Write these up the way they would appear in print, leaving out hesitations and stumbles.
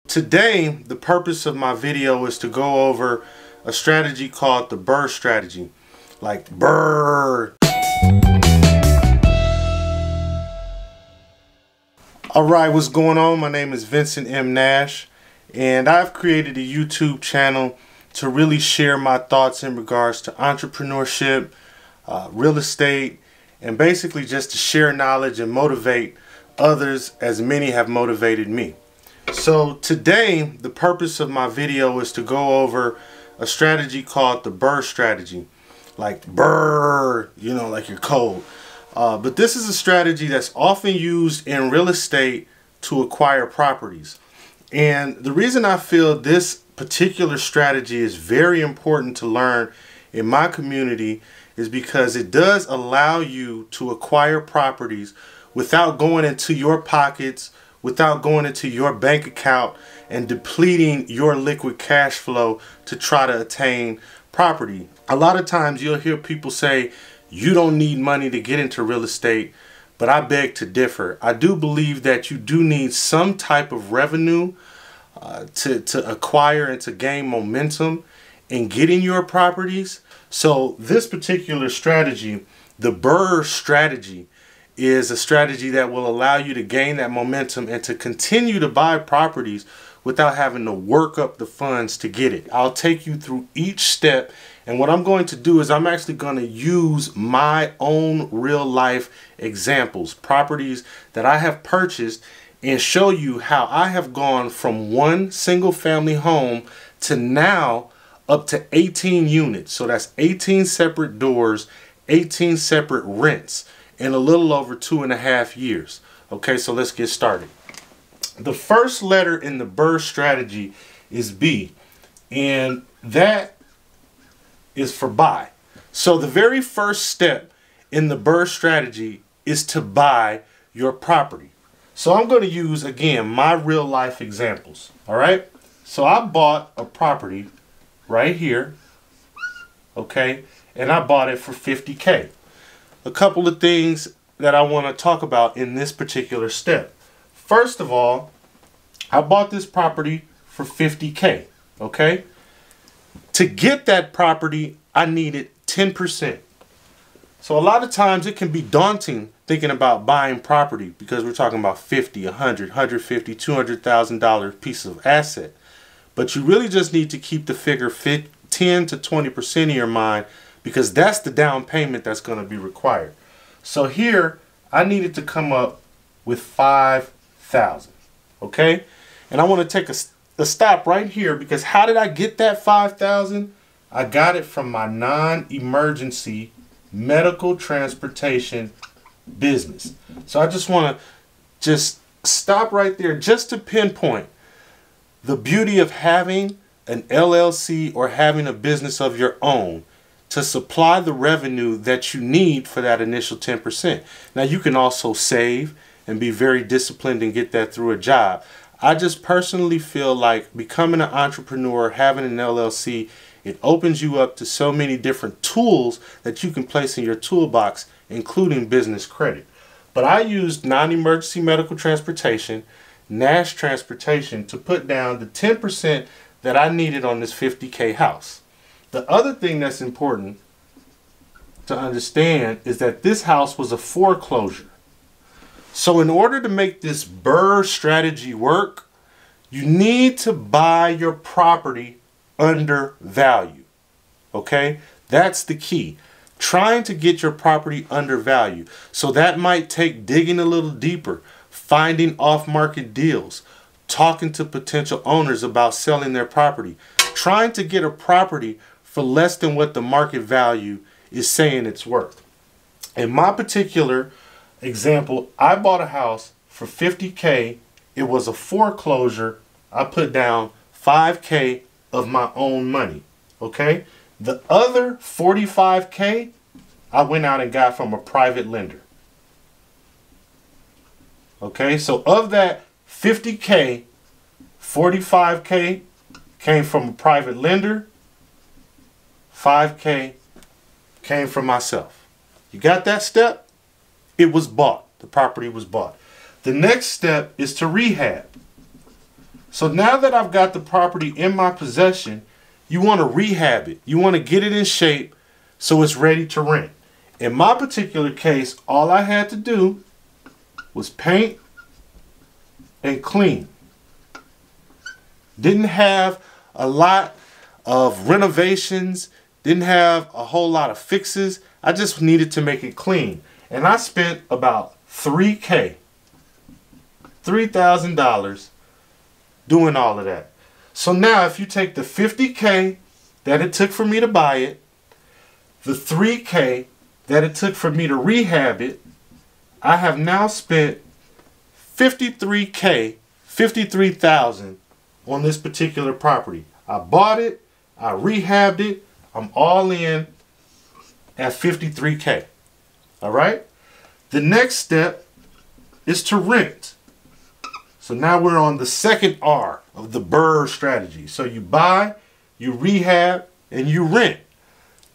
Today, the purpose of my video is to go over a strategy called the Brrrr strategy. Like Brrrr. Alright, what's going on? My name is Vincent M. Nash, and I've created a YouTube channel to really share my thoughts in regards to entrepreneurship, real estate, and basically just to share knowledge and motivate others as many have motivated me. So today, the purpose of my video is to go over a strategy called the Brrrr strategy. Like Brrrr, you know, like you're cold. But this is a strategy that's often used in real estate to acquire properties. And the reason I feel this particular strategy is very important to learn in my community is because it does allow you to acquire properties without going into your pockets, without going into your bank account and depleting your liquid cash flow to try to attain property. A lot of times you'll hear people say you don't need money to get into real estate, but I beg to differ. I do believe that you do need some type of revenue to acquire and to gain momentum in getting your properties. So this particular strategy, the Brrrr strategy, is a strategy that will allow you to gain that momentum and to continue to buy properties without having to work up the funds to get it. I'll take you through each step, and what I'm going to do is I'm actually going to use my own real life examples, properties that I have purchased, and show you how I have gone from one single family home to now up to 18 units. So that's 18 separate doors, 18 separate rents in a little over 2.5 years. Okay, so let's get started. The first letter in the Brrrr strategy is B, and that is for buy. So the very first step in the Brrrr strategy is to buy your property. So I'm going to use, again, my real life examples. All right, so I bought a property right here, okay, and I bought it for $50K. A couple of things that I want to talk about in this particular step. First of all, I bought this property for $50K, okay? To get that property, I needed 10%. So a lot of times it can be daunting thinking about buying property because we're talking about $50, $100, $150, $200,000 piece of asset. But you really just need to keep the figure 10 to 20% in your mind, because that's the down payment that's going to be required. So here I needed to come up with $5,000. Okay, and I want to take a stop right here, because how did I get that $5,000? I got it from my non-emergency medical transportation business. So I just want to just stop right there just to pinpoint the beauty of having an LLC or having a business of your own to supply the revenue that you need for that initial 10%. Now you can also save and be very disciplined and get that through a job. I just personally feel like becoming an entrepreneur, having an LLC, it opens you up to so many different tools that you can place in your toolbox, including business credit. But I used non-emergency medical transportation, Nash transportation, to put down the 10% that I needed on this $50K house. The other thing that's important to understand is that this house was a foreclosure. So in order to make this Brrrr strategy work, you need to buy your property under value. Okay? That's the key. Trying to get your property under value. So that might take digging a little deeper, finding off-market deals, talking to potential owners about selling their property, trying to get a property for less than what the market value is saying it's worth. In my particular example, I bought a house for $50K. It was a foreclosure. I put down $5K of my own money. Okay? The other $45K I went out and got from a private lender. Okay? So of that $50K, $45K came from a private lender. $5K came from myself. You got that step? It was bought. The property was bought. The next step is to rehab. So now that I've got the property in my possession, you want to rehab it. You want to get it in shape so it's ready to rent. In my particular case, all I had to do was paint and clean. Didn't have a lot of renovations, didn't have a whole lot of fixes. I just needed to make it clean. And I spent about $3,000 doing all of that. So now if you take the $50K that it took for me to buy it, the $3K that it took for me to rehab it, I have now spent $53,000 on this particular property. I bought it, I rehabbed it, I'm all in at $53K. All right? The next step is to rent. So now we're on the second R of the Brrrr strategy. So you buy, you rehab, and you rent.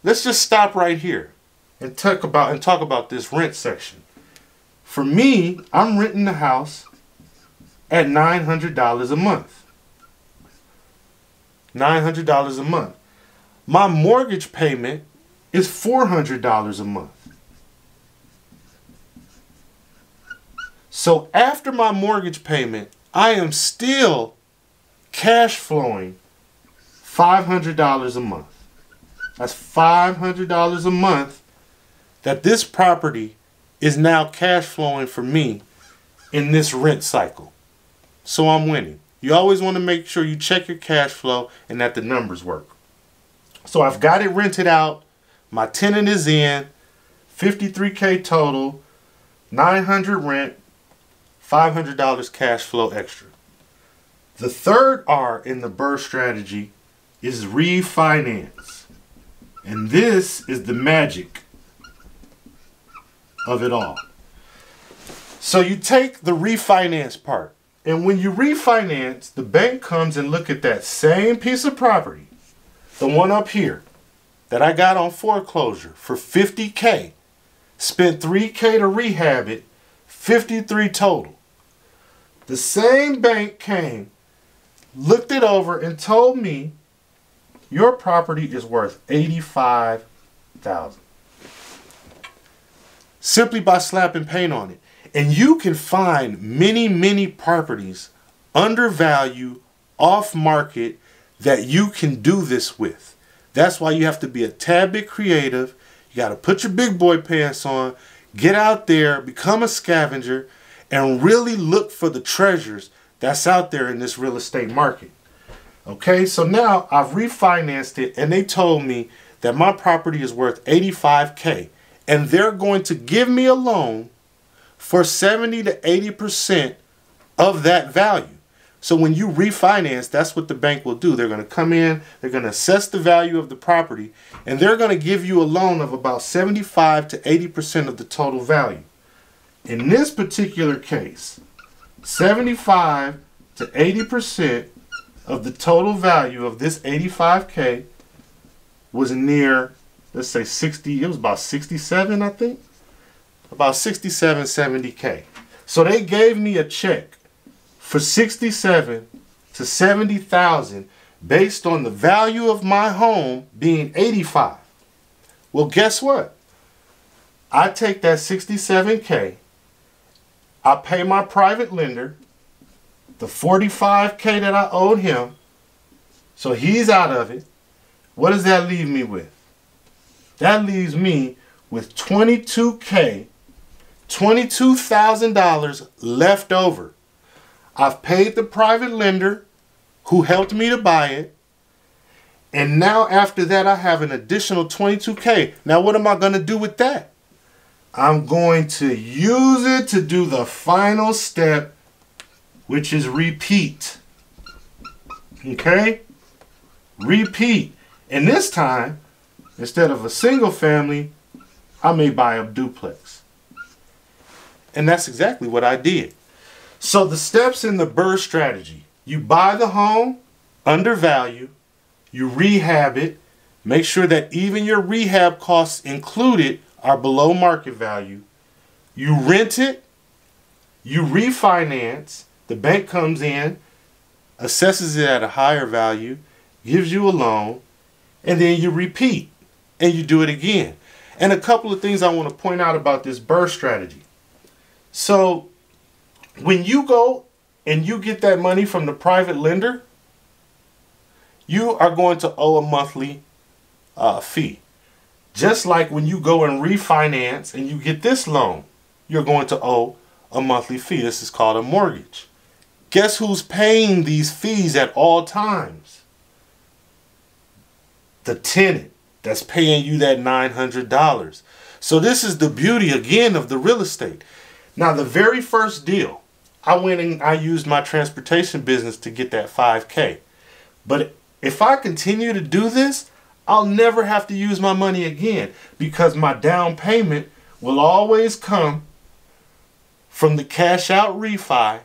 Let's just stop right here and talk about this rent section. For me, I'm renting the house at $900 a month. $900 a month. My mortgage payment is $400 a month. So after my mortgage payment, I am still cash flowing $500 a month. That's $500 a month that this property is now cash flowing for me in this rent cycle. So I'm winning. You always want to make sure you check your cash flow and that the numbers work. So I've got it rented out. My tenant is in. $53K total. $900 rent. $500 cash flow extra. The third R in the Brrrr strategy is refinance. And this is the magic of it all. So you take the refinance part. And when you refinance, the bank comes and look at that same piece of property, the one up here, that I got on foreclosure for $50K. Spent $3K to rehab it, $53 total. The same bank came, looked it over, and told me your property is worth $85,000. Simply by slapping paint on it. And you can find many properties undervalued, off market, that you can do this with. That's why you have to be a tad bit creative. You got to put your big boy pants on, get out there, become a scavenger, and really look for the treasures that's out there in this real estate market. Okay, so now I've refinanced it and they told me that my property is worth $85K and they're going to give me a loan for 70 to 80% of that value. So when you refinance, that's what the bank will do. They're going to come in, they're going to assess the value of the property, and they're going to give you a loan of about 75 to 80% of the total value. In this particular case, 75 to 80% of the total value of this $85K was near, let's say 60, it was about 67, I think. About 67, 70K. So they gave me a check for 67 to 70,000 based on the value of my home being 85. Well, guess what? I take that 67K, I pay my private lender the 45K that I owed him, so he's out of it. What does that leave me with? That leaves me with $22K, $22,000 left over. I've paid the private lender who helped me to buy it. And now after that, I have an additional $22K. Now what am I going to do with that? I'm going to use it to do the final step, which is repeat. Okay? Repeat. And this time, instead of a single family, I may buy a duplex. And that's exactly what I did. So the steps in the Brrrr strategy: you buy the home, undervalue, you rehab it, make sure that even your rehab costs included are below market value, you rent it, you refinance, the bank comes in, assesses it at a higher value, gives you a loan, and then you repeat and you do it again. And a couple of things I want to point out about this Brrrr strategy. So when you go and you get that money from the private lender, you are going to owe a monthly fee. Just like when you go and refinance and you get this loan, you're going to owe a monthly fee. This is called a mortgage. Guess who's paying these fees at all times? The tenant that's paying you that $900. So this is the beauty again of the real estate. Now the very first deal, I went and I used my transportation business to get that $5K. But if I continue to do this, I'll never have to use my money again, because my down payment will always come from the cash out refi,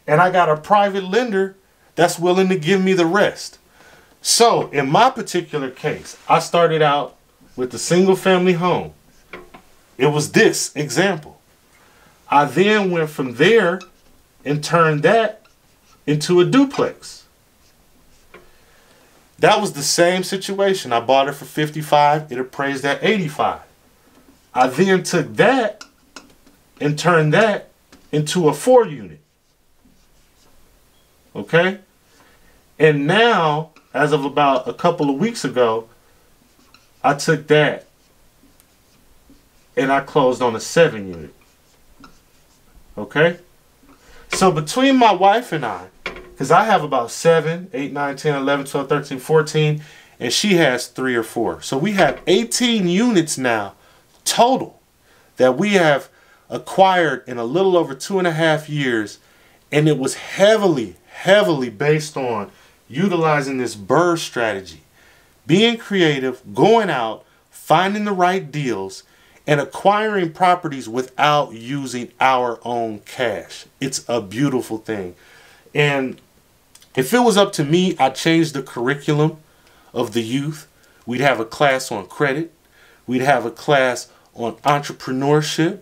and I got a private lender that's willing to give me the rest. So in my particular case, I started out with a single family home. It was this example. I then went from there and turned that into a duplex. That was the same situation. I bought it for $55. It appraised at $85. I then took that and turned that into a 4-unit. Okay? And now, as of about a couple of weeks ago, I took that and I closed on a 7-unit. Okay? So between my wife and I, because I have about 7, 8, 9, 10, 11, 12, 13, 14, and she has 3 or 4. So we have 18 units now total that we have acquired in a little over 2.5 years. And it was heavily based on utilizing this Brrrr strategy. Being creative, going out, finding the right deals, and acquiring properties without using our own cash. It's a beautiful thing. And if it was up to me, I'd change the curriculum of the youth. We'd have a class on credit. We'd have a class on entrepreneurship.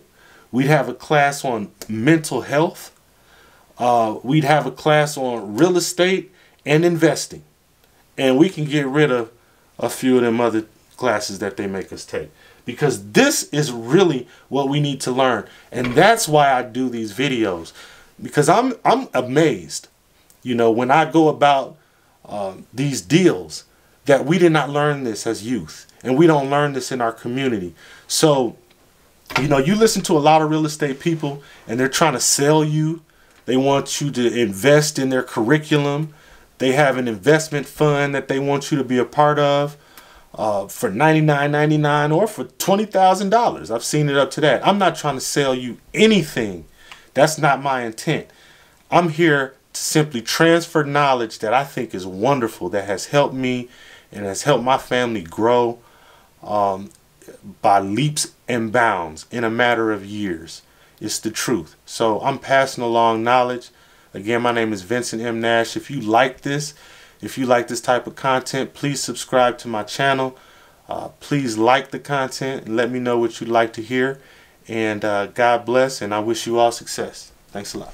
We'd have a class on mental health. We'd have a class on real estate and investing. And we can get rid of a few of them other classes that they make us take, because this is really what we need to learn. And that's why I do these videos, because I'm amazed, you know, when I go about these deals, that we did not learn this as youth, and we don't learn this in our community. So, you know, you listen to a lot of real estate people and they're trying to sell you. They want you to invest in their curriculum. They have an investment fund that they want you to be a part of for $99.99 or for $20,000. I've seen it up to that. I'm not trying to sell you anything. That's not my intent. I'm here to simply transfer knowledge that I think is wonderful, that has helped me and has helped my family grow by leaps and bounds in a matter of years. It's the truth. So I'm passing along knowledge. Again, my name is Vincent M. Nash. If you like this, if you like this type of content, please subscribe to my channel. Please like the content and let me know what you'd like to hear. And God bless, and I wish you all success. Thanks a lot.